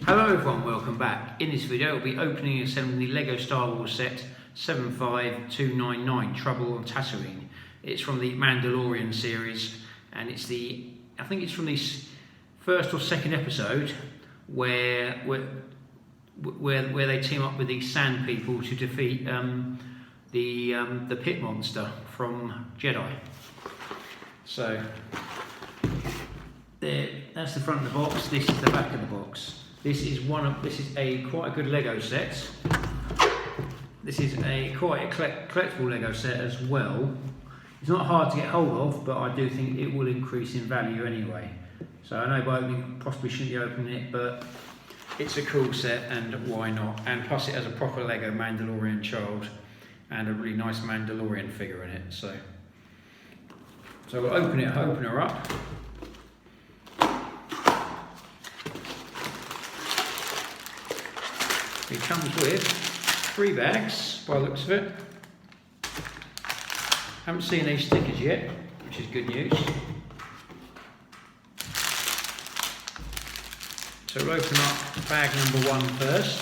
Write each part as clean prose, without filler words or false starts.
Hello everyone, welcome back. In this video we'll be opening and assembling the LEGO Star Wars set 75299 Trouble on Tatooine. It's from the Mandalorian series and I think it's from the first or second episode where they team up with the Sand People to defeat the pit monster from Jedi. So that's the front of the box, this is the back of the box. This is quite a good Lego set. This is quite a collectible Lego set as well. It's not hard to get hold of, but I do think it will increase in value anyway. So I know by opening, possibly shouldn't be opening it, but it's a cool set and why not? And plus it has a proper Lego Mandalorian child and a really nice Mandalorian figure in it. So we'll open her up. It comes with 3 bags by the looks of it. Haven't seen these stickers yet, which is good news. So we'll open up bag number 1 first.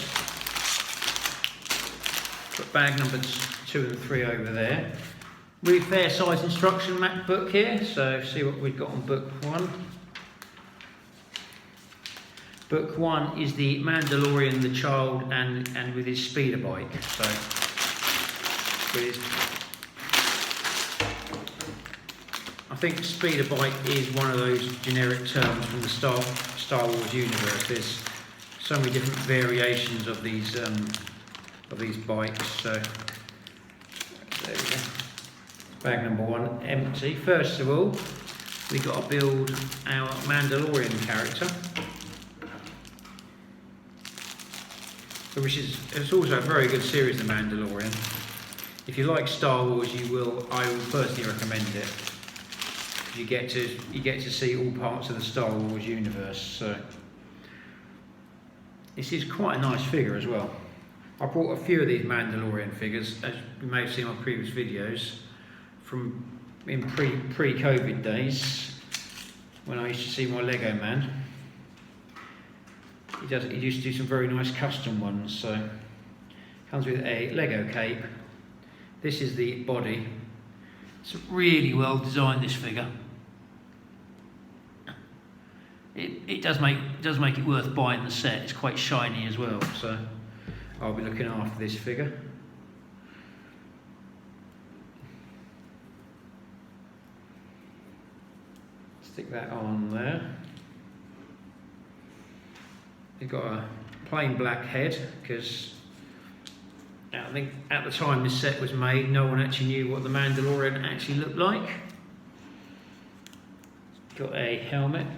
Put bag number 2 and 3 over there. Really fair size instruction map book here, so see what we've got on book 1. Book 1 is the Mandalorian, the child, and with his speeder bike. So, I think speeder bike is one of those generic terms from the Star Wars universe. There's so many different variations of these bikes. So there we go. Bag number 1 empty. First of all, we've got to build our Mandalorian character. It's also a very good series, The Mandalorian. If you like Star Wars, I will personally recommend it. You get to see all parts of the Star Wars universe. So this is quite a nice figure as well. I bought a few of these Mandalorian figures, as you may have seen in my previous videos, in pre-COVID days when I used to see my Lego man. He used to do some very nice custom ones. So comes with a Lego cape. This is the body. It's really well designed, this figure. It does make it worth buying the set. It's quite shiny as well, so I'll be looking after this figure. Stick that on there. You've got a plain black head because I think at the time this set was made, no one actually knew what the Mandalorian actually looked like. Got a helmet.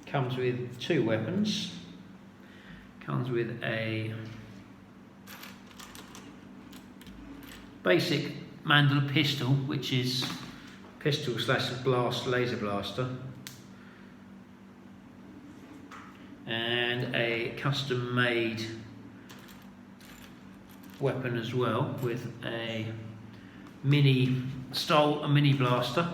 Comes with 2 weapons. Comes with a basic Mandalorian pistol, which is pistol / laser blaster, and a custom made weapon as well with a mini blaster,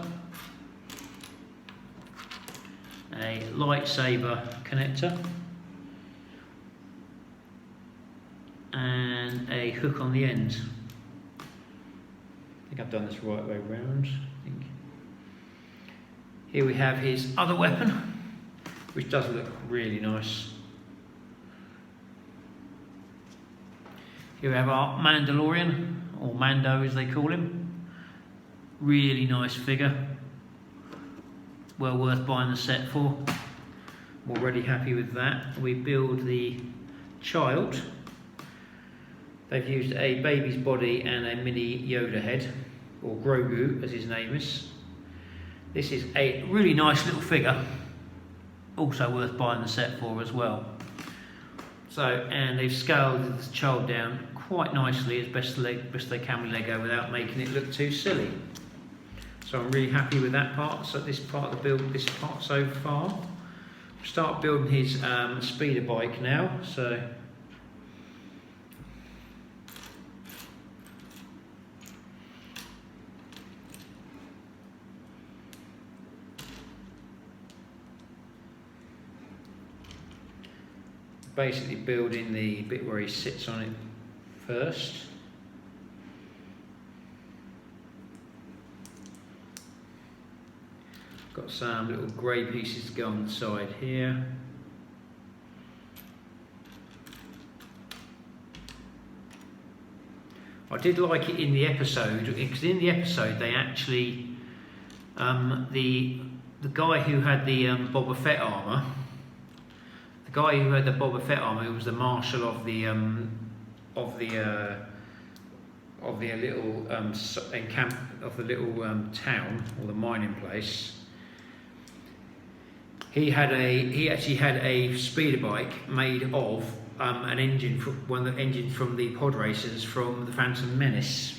a lightsaber connector, and a hook on the end. I think I've done this the right way round. Here we have his other weapon, which does look really nice. Here we have our Mandalorian, or Mando as they call him. Really nice figure. Well worth buying the set for. I'm already happy with that. We build the child. They've used a baby's body and a mini Yoda head, or Grogu as his name is. This is a really nice little figure, also worth buying the set for as well. So, and they've scaled the child down quite nicely as best they can with Lego without making it look too silly. So I'm really happy with that part. So this part of the build, this part so far. We'll start building his speeder bike now. So basically building the bit where he sits on it first. Got some little grey pieces to go on the side here. I did like it in the episode, because in the episode they actually, the guy who had the Boba Fett armour, who was the marshal of the little town, or the mining place. He actually had a speeder bike made of an engine, one of the engines from the pod racers from the Phantom Menace,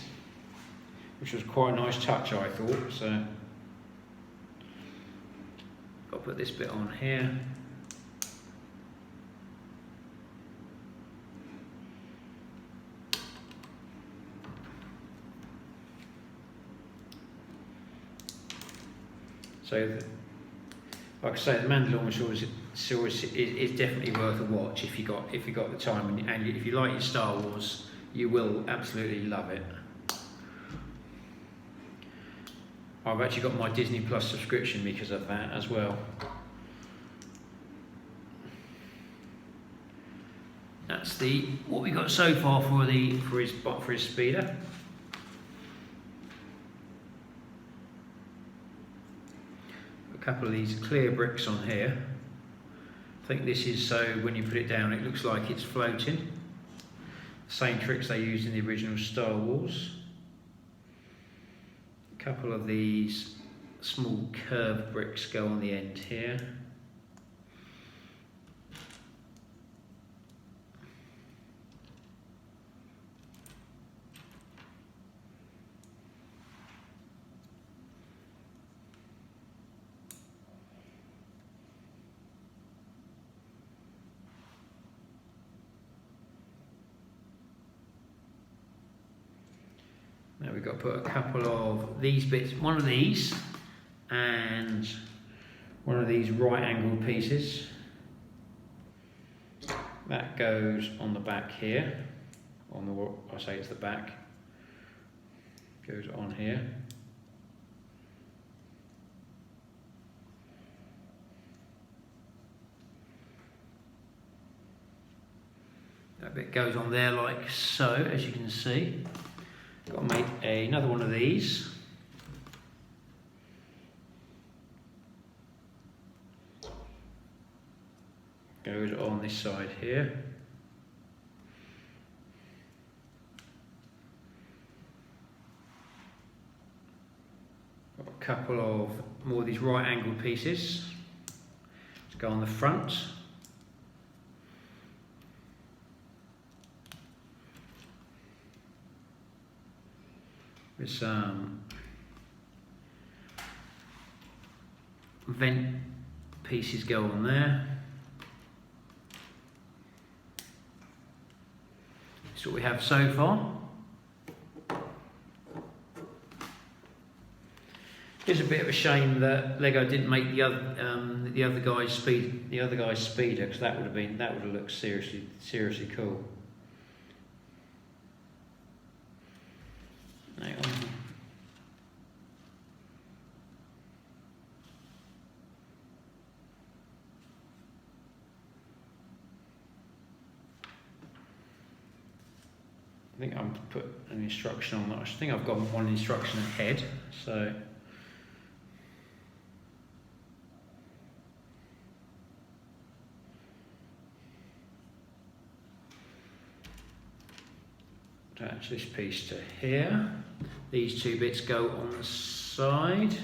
which was quite a nice touch, I thought. So, got to put this bit on here. So, like I say, the Mandalorian is definitely worth a watch if you got the time, and if you like your Star Wars, you will absolutely love it. I've actually got my Disney Plus subscription because of that as well. That's what we got so far for his speeder. A couple of these clear bricks on here. I think this is so when you put it down, it looks like it's floating. Same tricks they used in the original Star Wars. A couple of these small curved bricks go on the end here. Now we've got to put a couple of these bits, one of these and one of these right angled pieces. That goes on the back here, I say it's the back, goes on here. That bit goes on there like so, as you can see. Got to make another one of these. Goes on this side here. Got a couple of more of these right angled pieces to go on the front. With some vent pieces go on there. That's what we have so far. It's a bit of a shame that Lego didn't make the other guy's speeder, because that would have looked seriously cool. Hang on. I think I'm put an instruction on that. I think I've got one instruction ahead, so attach this piece to here. These two bits go on the side.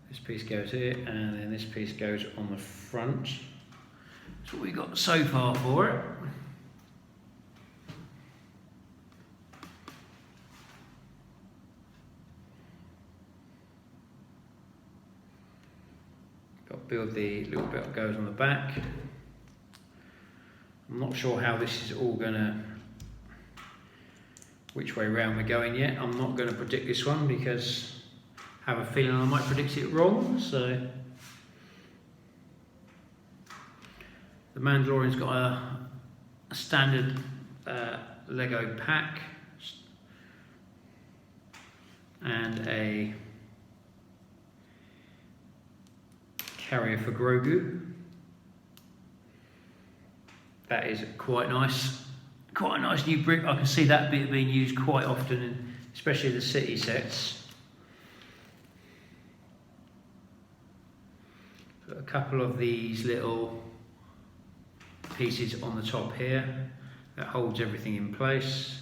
This piece goes here, and then this piece goes on the front. That's what we've got so far for it. Got to build the little bit that goes on the back. I'm not sure how this is all gonna, which way round we're going yet. I'm not going to predict this one because I have a feeling I might predict it wrong. So the Mandalorian's got a standard Lego pack and a carrier for Grogu. That is quite nice. Quite a nice new brick. I can see that bit being used quite often, especially the city sets. Got a couple of these little pieces on the top here that holds everything in place.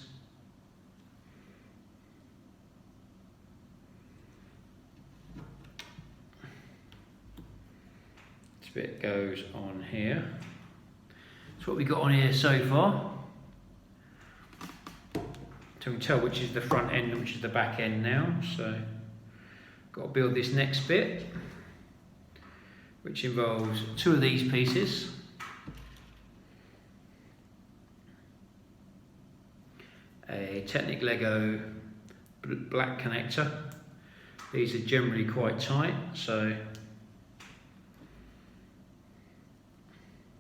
This bit goes on here. That's what we got on here so far. So we can tell which is the front end and which is the back end now. So got to build this next bit, which involves two of these pieces. A Technic Lego black connector. These are generally quite tight, so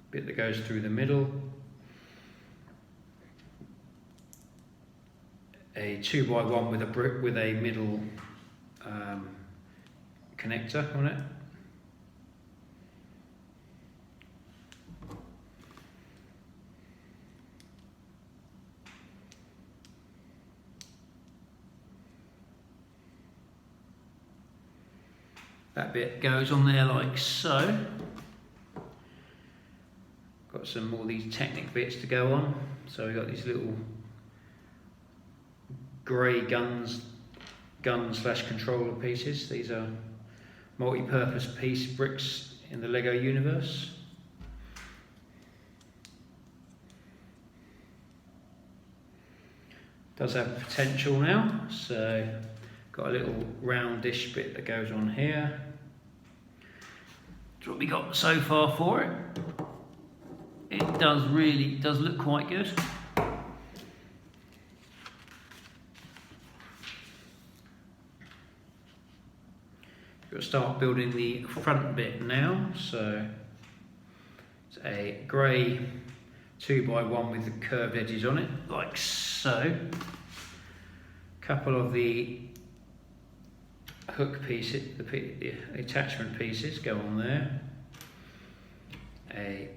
bit that goes through the middle. A 2x1 with a brick with a middle connector on it. That bit goes on there like so. Got some more of these Technic bits to go on. So we've got these little grey gun slash controller pieces. These are multi-purpose piece bricks in the Lego universe. Does have potential now, so got a little roundish bit that goes on here. That's what we got so far for it. It does look quite good. We've got to start building the front bit now. So it's a grey 2x1 with the curved edges on it, like so. A couple of the hook pieces, the attachment pieces go on there. A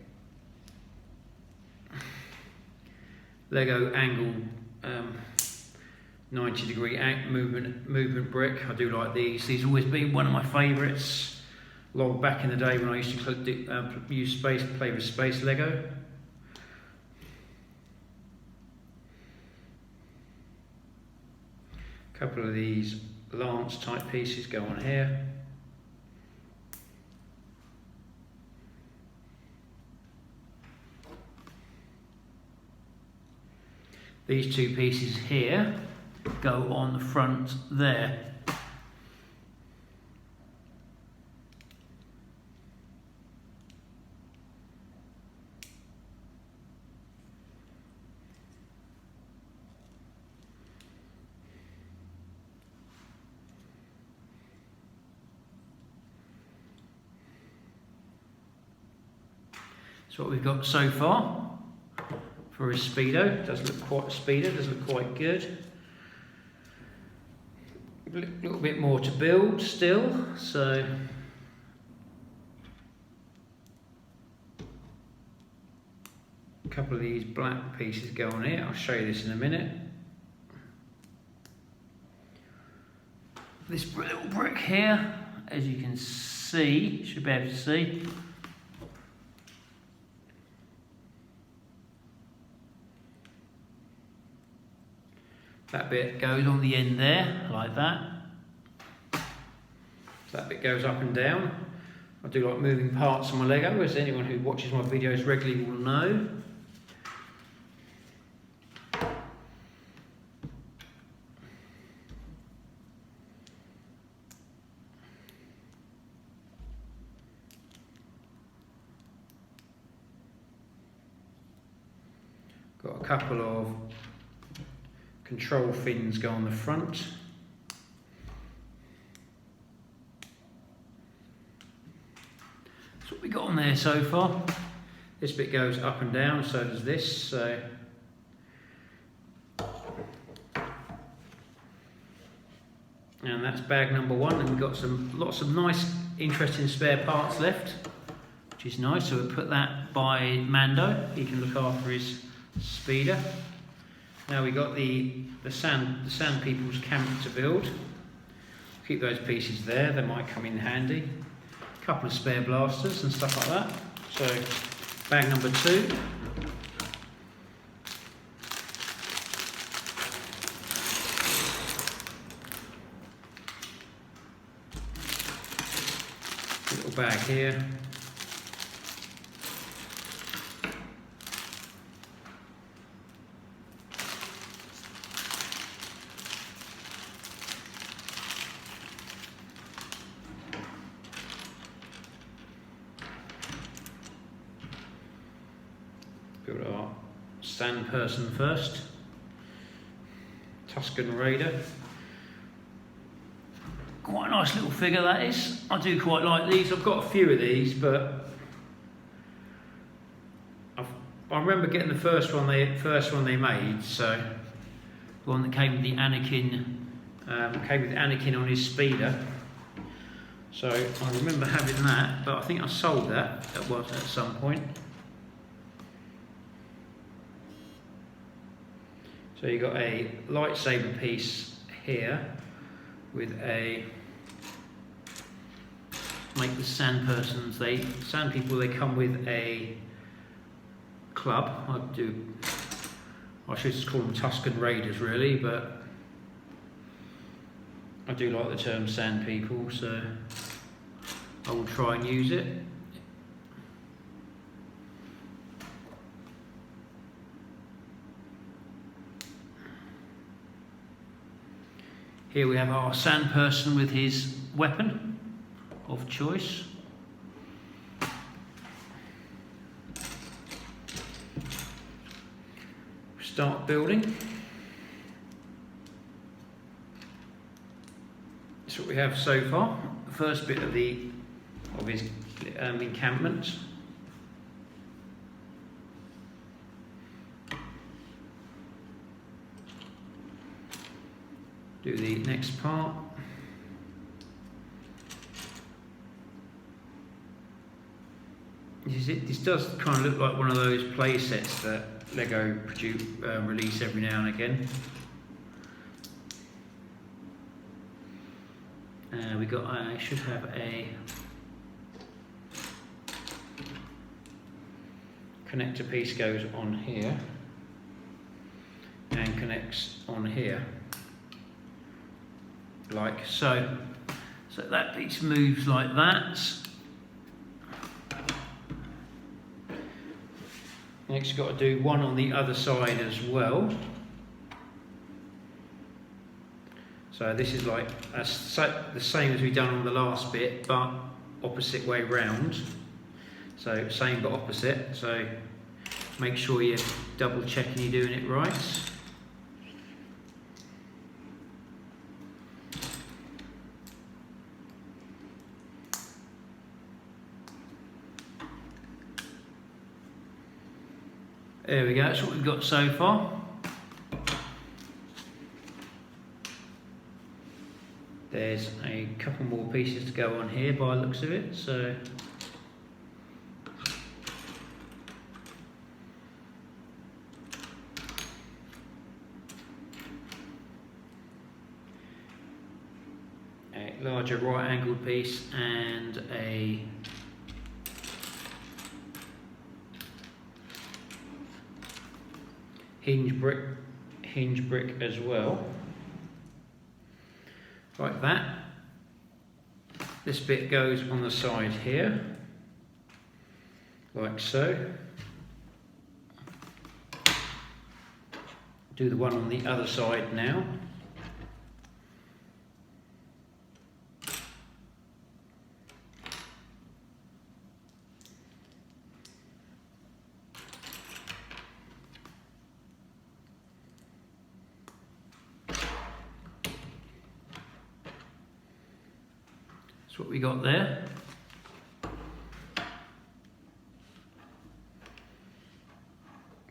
Lego angle 90-degree movement brick. I do like these. These have always been one of my favourites. Long back in the day when I used to play with space Lego. A couple of these lance type pieces go on here. These two pieces here go on the front there. That's what we've got so far for his speedo. Does look quite good. A little bit more to build still, so a couple of these black pieces go on here. I'll show you this in a minute. This little brick here, as you can see, should be able to see. That bit goes on the end there, like that. So that bit goes up and down. I do like moving parts of my Lego, as anyone who watches my videos regularly will know. couple of control fins go on the front. That's what we got on there so far. This bit goes up and down, so does this. So and that's bag number one, and we've got lots of nice, interesting spare parts left, which is nice. So we put that by Mando. He can look after his speeder. Now we got the sand people's camp to build. Keep those pieces there; they might come in handy. A couple of spare blasters and stuff like that. So bag number two. Little bag here. Build our stand person first. Tusken Raider. Quite a nice little figure that is. I do quite like these. I've got a few of these, but I remember getting the first one they made. So the one that came with the Anakin, on his speeder. So I remember having that, but I think I sold that at some point. So you got a lightsaber piece here with make the sand people, they come with a club. I should just call them Tusken Raiders really, but I do like the term sand people, so I will try and use it. Here we have our sand person with his weapon of choice. Start building. That's what we have so far. The first bit of his encampment. Do the next part. This does kind of look like one of those play sets that Lego release every now and again. I should have a connector piece goes on here and connects on here. Like so. So that piece moves like that. Next you've got to do one on the other side as well. So this is like the same as we've done on the last bit, but opposite way round. So same but opposite. So make sure you're double checking you're doing it right. There we go, that's what we've got so far. There's a couple more pieces to go on here by the looks of it, so a larger right angled piece and a hinge brick as well, like that. This bit goes on the side here, like so. Do the one on the other side now. That's what we got there.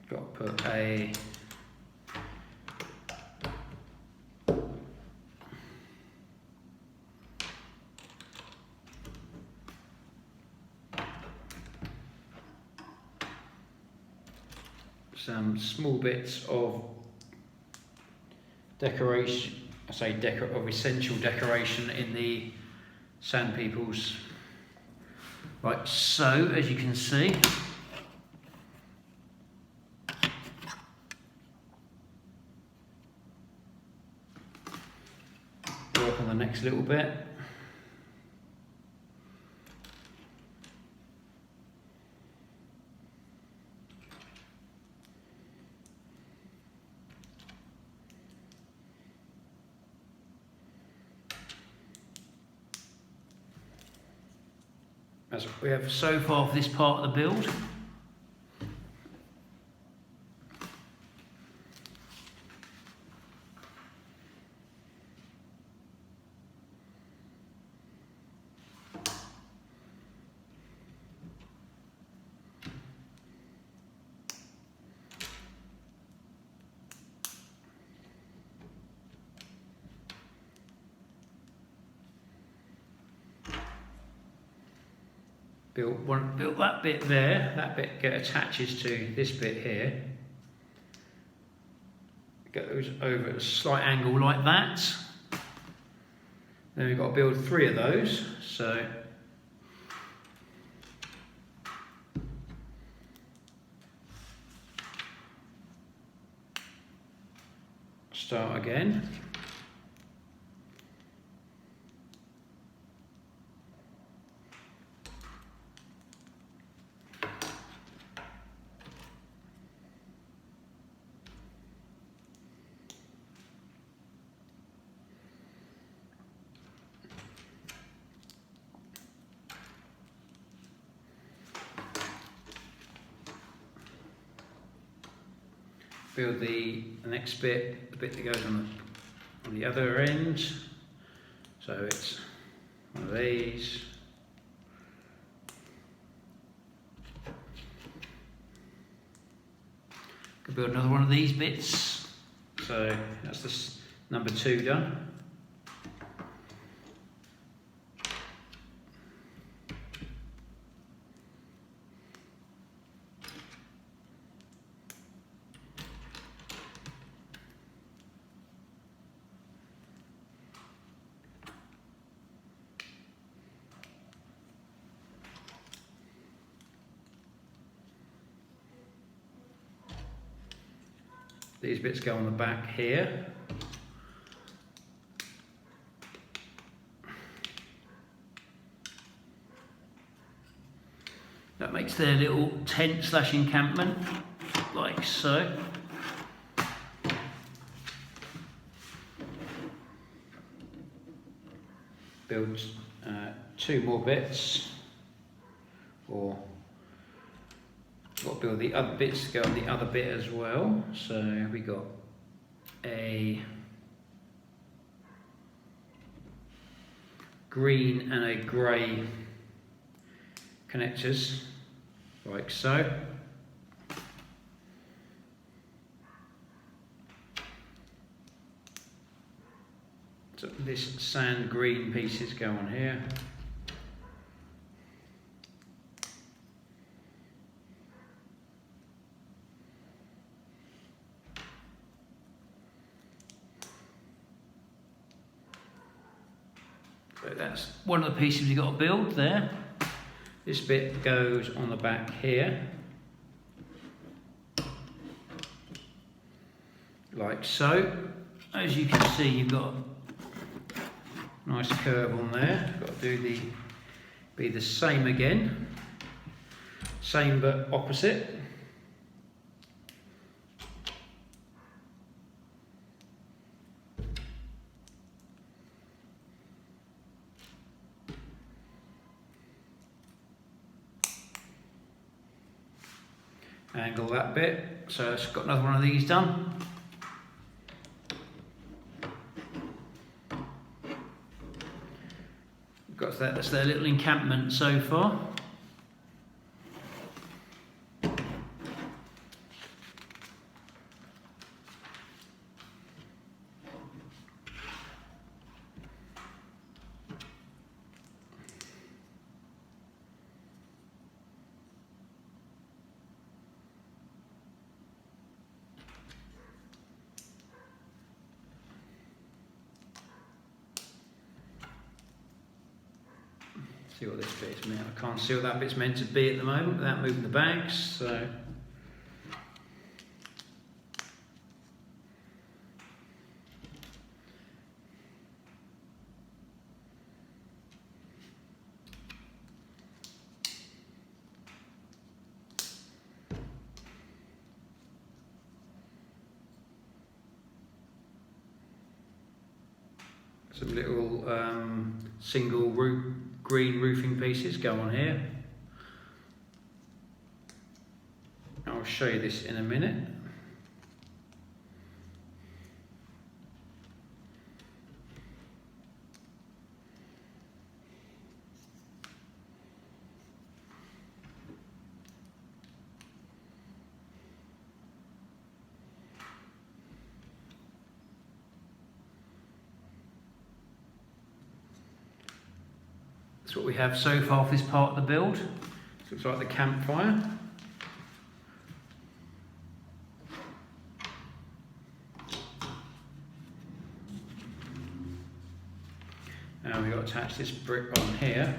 Got to put a some small bits of decoration, of essential decoration in the Sand Peoples. Right, so as you can see, work on the next little bit. As we have so far for this part of the build. Built that bit there, that bit attaches to this bit here. Goes over at a slight angle like that. Then we've got to build 3 of those, so start again. Build the next bit, the bit that goes on the other end. So it's one of these. Could build another one of these bits. So that's this number 2 done. These bits go on the back here. That makes their little tent / encampment, like so. Build 2 more bits, or got to build the other bits to go on the other bit as well. So we got a green and a grey connectors, like so. So this sand green pieces go on here. So that's one of the pieces you've got to build there. This bit goes on the back here, like so. As you can see, you've got a nice curve on there. Got to be the same again, same but opposite. Angle that bit, so it's got another one of these done. Got that. That's their little encampment so far. See what this bit is meant. I can't see what that bit's meant to be at the moment without moving the bags, so. Some little single green roofing pieces go on here. I'll show you this in a minute. That's what we have so far for this part of the build. This looks like the campfire. Now we've got to attach this brick on here.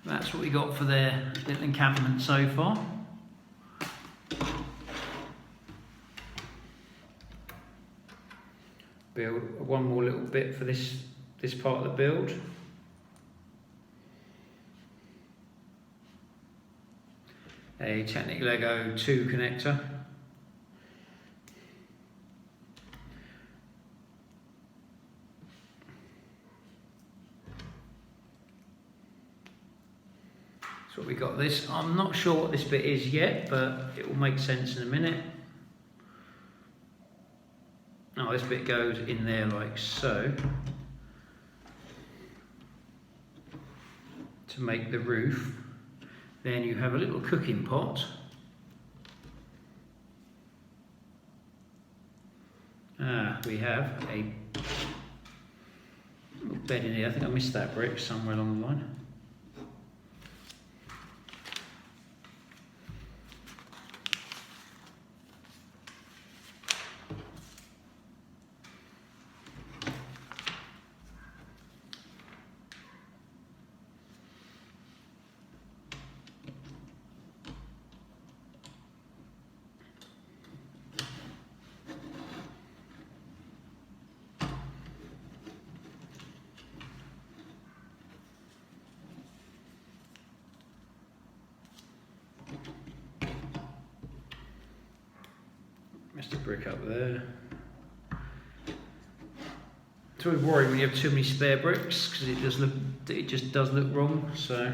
That's what we got for their little encampment so far. Build one more little bit for this part of the build. A Technic Lego 2 connector. So we got this. I'm not sure what this bit is yet, but it will make sense in a minute. Now this bit goes in there like so to make the roof. Then you have a little cooking pot. We have a little bed in here. I think I missed that brick somewhere along the line. Missed a brick up there. It's always worrying when you have too many spare bricks because it just does look wrong. So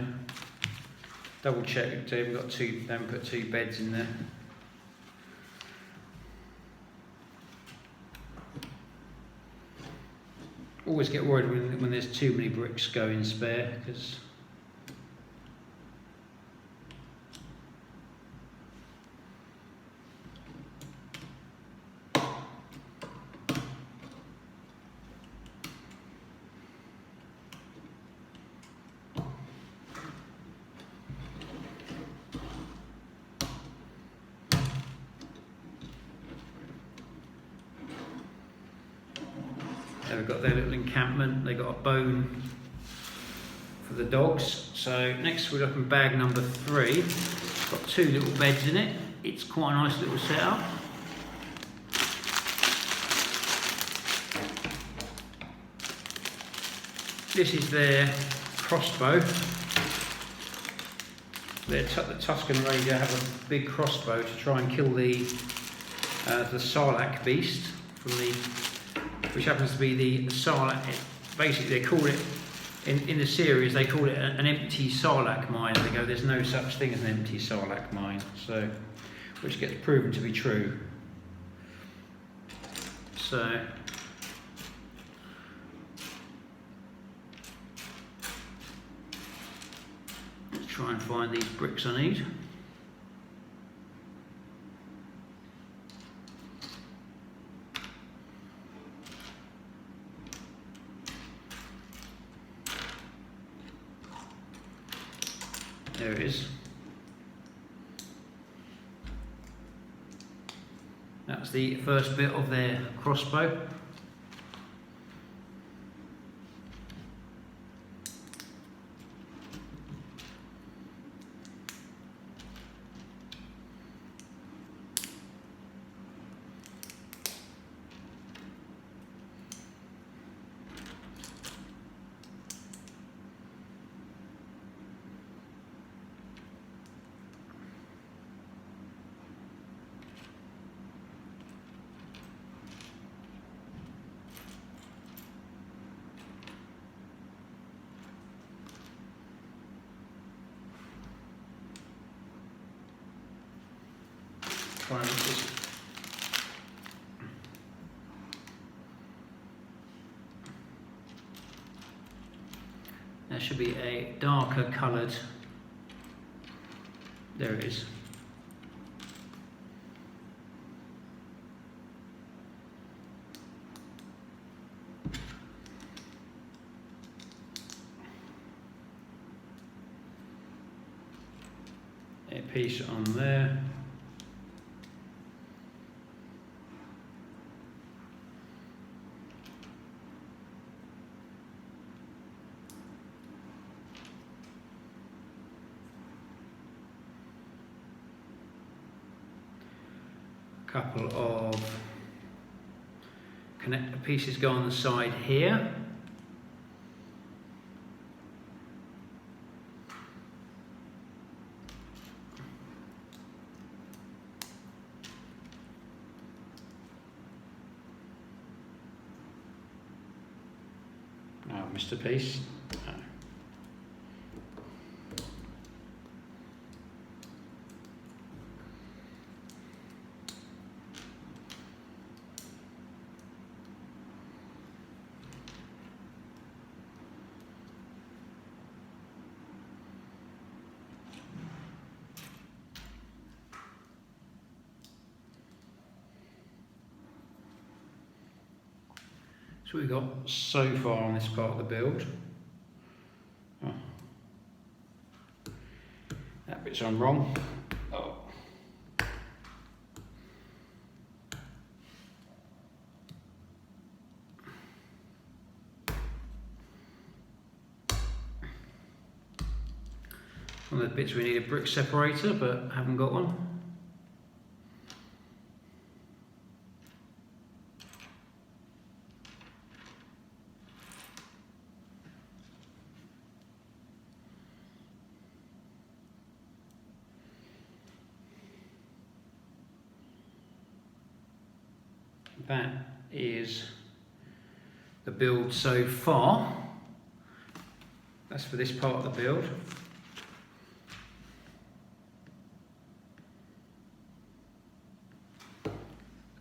double check it too. We've got two. Don't put two beds in there. Always get worried when there's too many bricks going spare because. They've got their little encampment, they've got a bone for the dogs. So next we're looking bag number 3. It's got 2 little beds in it. It's quite a nice little setup. This is their crossbow. The Tusken Raider have a big crossbow to try and kill the Sarlacc beast from which happens to be the Sarlacc. Basically, they call it in the series. They call it an empty Sarlacc mine. They go, "There's no such thing as an empty Sarlacc mine," so which gets proven to be true. So let's try and find these bricks I need. There it is. That's the first bit of their crossbow. There should be a darker coloured. There it is. A piece on there. Couple of connector pieces go on the side here. Oh, missed a piece. Oh. So we've got so far on this part of the build. Oh. That bit's on wrong. Oh. One of the bits we need a brick separator, but haven't got one. That is the build so far. That's for this part of the build.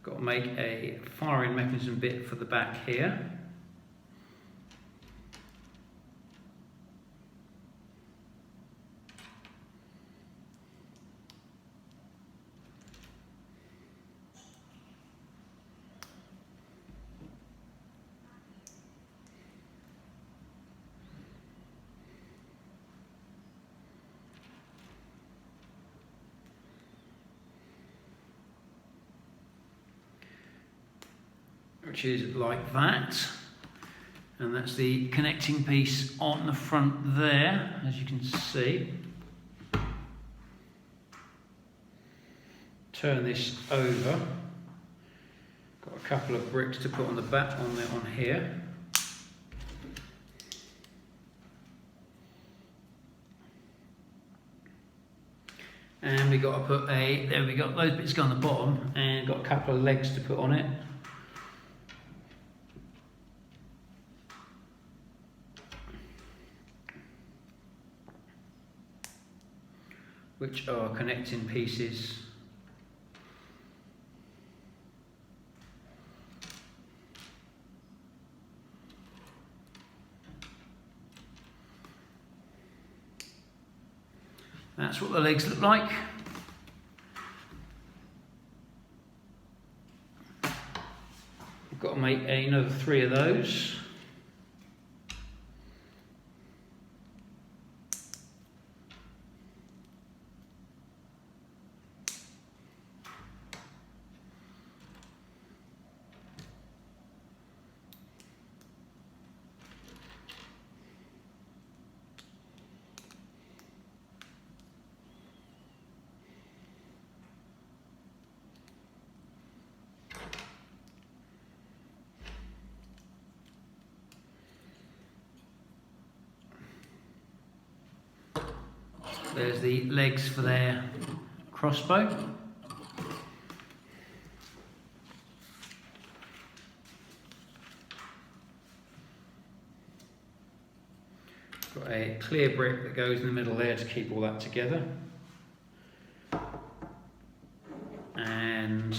Got to make a firing mechanism bit for the back here. Which is like that, and that's the connecting piece on the front there, as you can see. Turn this over. Got a couple of bricks to put on the back on here. And we got to put there we go, those bits go on the bottom, and got a couple of legs to put on it. Which are connecting pieces That's what the legs look like. We've got to make another 3 of those. There's the legs for their crossbow. Got a clear brick that goes in the middle there to keep all that together. And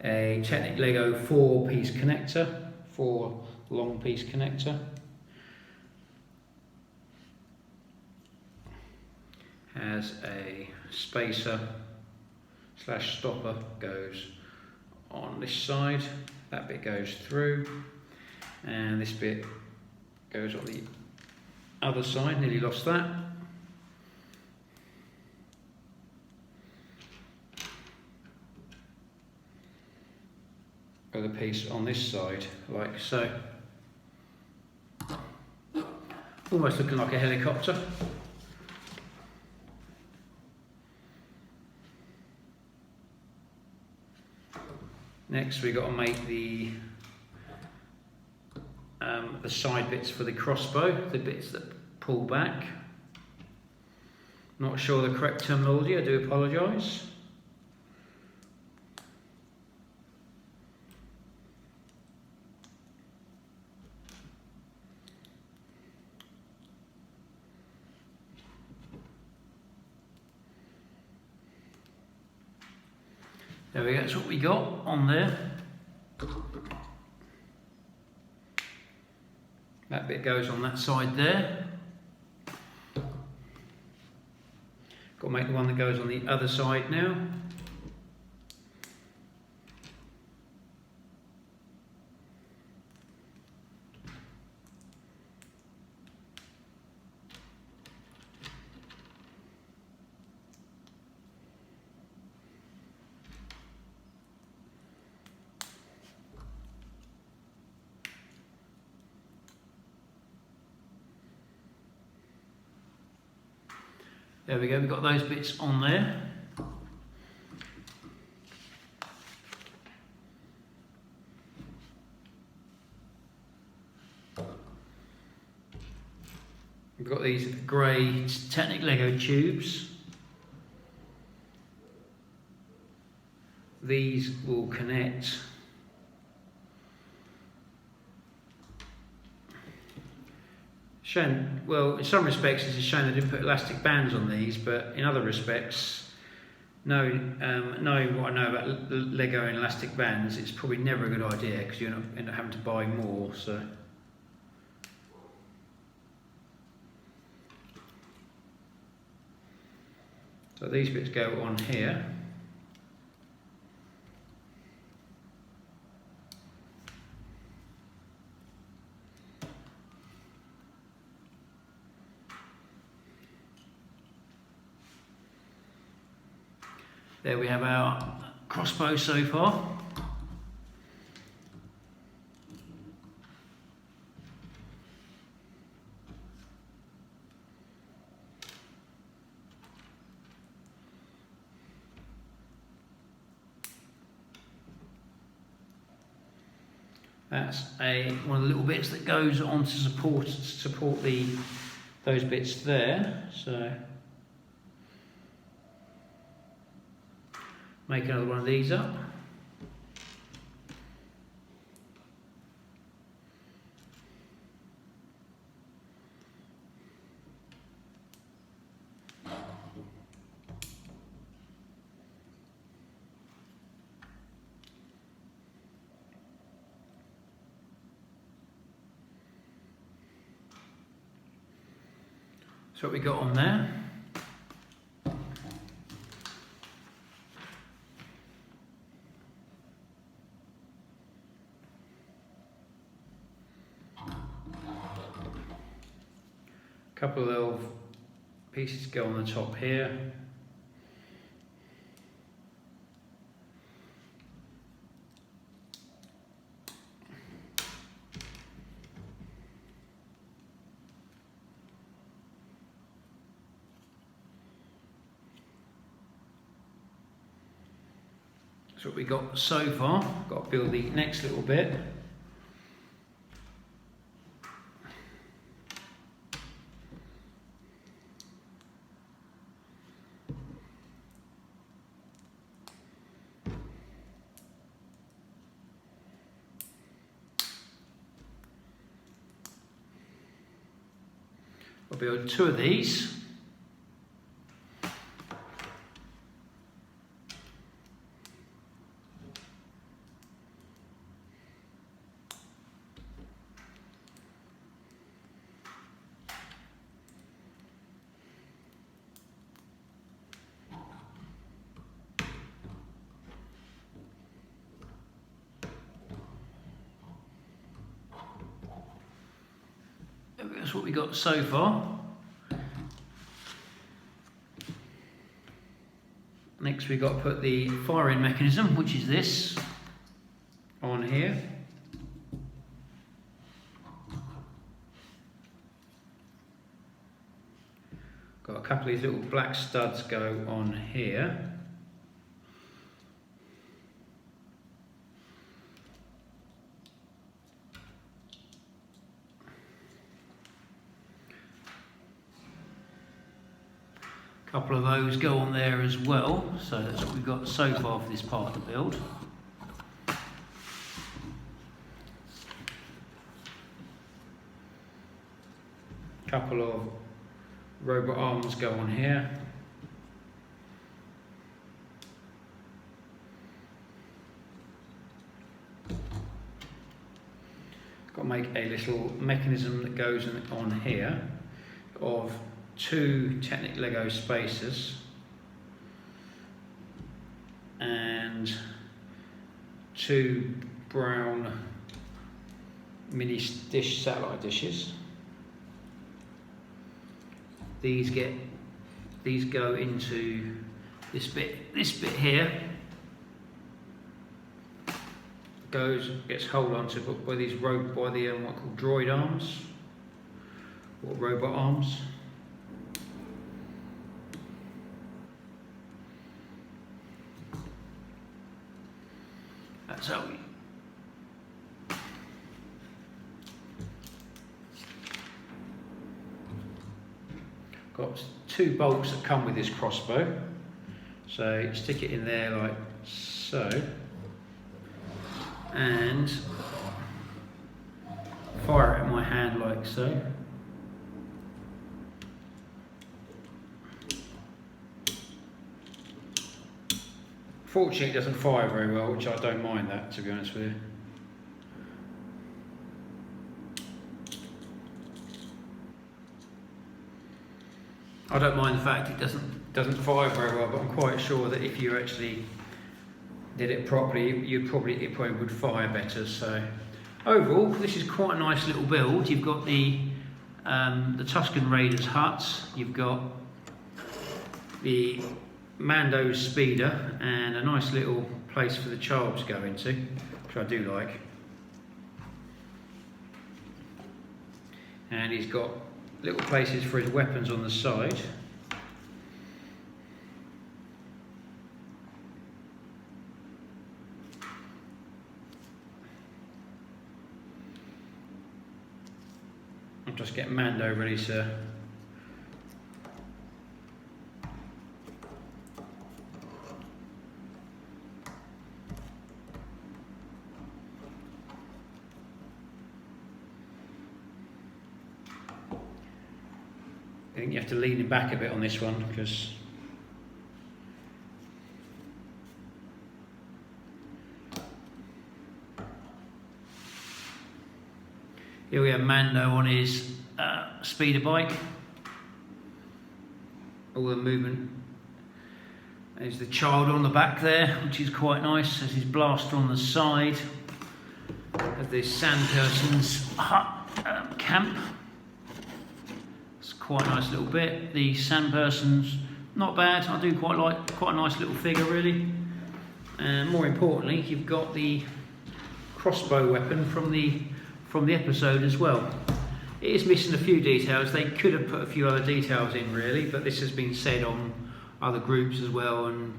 a Technic Lego 4-piece connector, 4 long piece connector. Has a spacer / stopper goes on this side, that bit goes through, and this bit goes on the other side. Nearly lost that. Other piece on this side, like so. Almost looking like a helicopter. Next, we've got to make the side bits for the crossbow, the bits that pull back. Not sure the correct terminology, I do apologise. There we go, that's what we got on there. That bit goes on that side there. Got to make the one that goes on the other side now. There we go, we've got those bits on there. We've got these grey Technic Lego tubes. These will connect shame, well, in some respects it's a shame they didn't put elastic bands on these, but in other respects, knowing what I know about Lego and elastic bands, it's probably never a good idea because you end up having to buy more. So these bits go on here. There we have our crossbow so far. That's one of the little bits that goes on to support those bits there. So make another one of these up. So what we got on there. A couple of little pieces go on the top here. That's what we got so far. Got to build the next little bit. I'll build 2 of these. That's what we got so far. Next we've got to put the firing mechanism, which is this, on here. Got a couple of these little black studs go on here. A couple of those go on there as well, so that's what we've got so far for this part of the build. A couple of robot arms go on here. Got to make a little mechanism that goes on here of 2 Technic Lego spacers and 2 brown mini dish satellite dishes. These go into this bit here. Gets hold onto by these what are called droid arms or robot arms. That's how we got 2 bolts that come with this crossbow. So you stick it in there like so, and fire it in my hand like so. Fortunately, it doesn't fire very well, which I don't mind that, to be honest with you. I don't mind the fact it doesn't fire very well, but I'm quite sure that if you actually did it properly, it probably would fire better. So overall, this is quite a nice little build. You've got the Tusken Raiders huts. You've got the Mando's speeder and a nice little place for the child to go into, which I do like. And he's got little places for his weapons on the side. I'll just get Mando ready to I think you have to lean him back a bit on this one because here we have Mando on his speeder bike. All the movement. There's the child on the back there, which is quite nice. There's his blaster on the side of this sand person's hut camp. It's quite a nice little bit. The sand person's not bad. I do quite like, quite a nice little figure really. And more importantly, you've got the crossbow weapon from the episode as well. It is missing a few details. They could have put a few other details in really, but this has been said on other groups as well and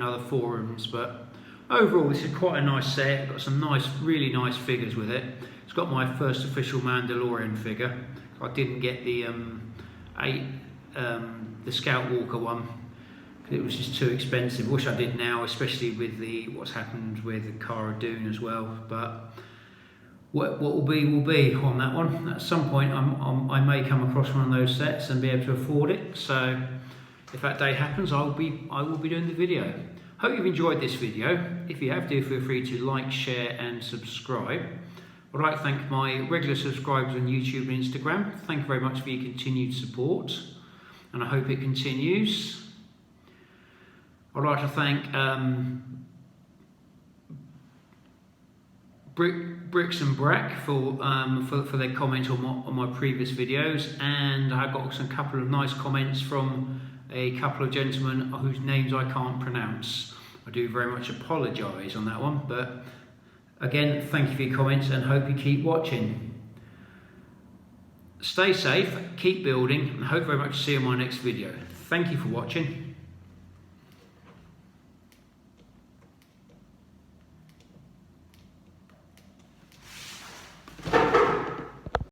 other forums. But overall, this is quite a nice set. Got some nice, really nice figures with it. It's got my first official Mandalorian figure. I didn't get the Scout Walker one. It was just too expensive. Wish I did now, especially with what's happened with Cara Dune as well. But what will be on that one. At some point, I may come across one of those sets and be able to afford it. So if that day happens, I will be doing the video. Hope you've enjoyed this video. If you have, do feel free to like, share, and subscribe. I'd like to thank my regular subscribers on YouTube and Instagram. Thank you very much for your continued support, and I hope it continues. I'd like to thank Bricks and Brack for their comment on my previous videos, and I got a couple of nice comments from a couple of gentlemen whose names I can't pronounce. I do very much apologise on that one, but again, thank you for your comments and hope you keep watching. Stay safe, keep building, and hope very much to see you in my next video. Thank you for watching.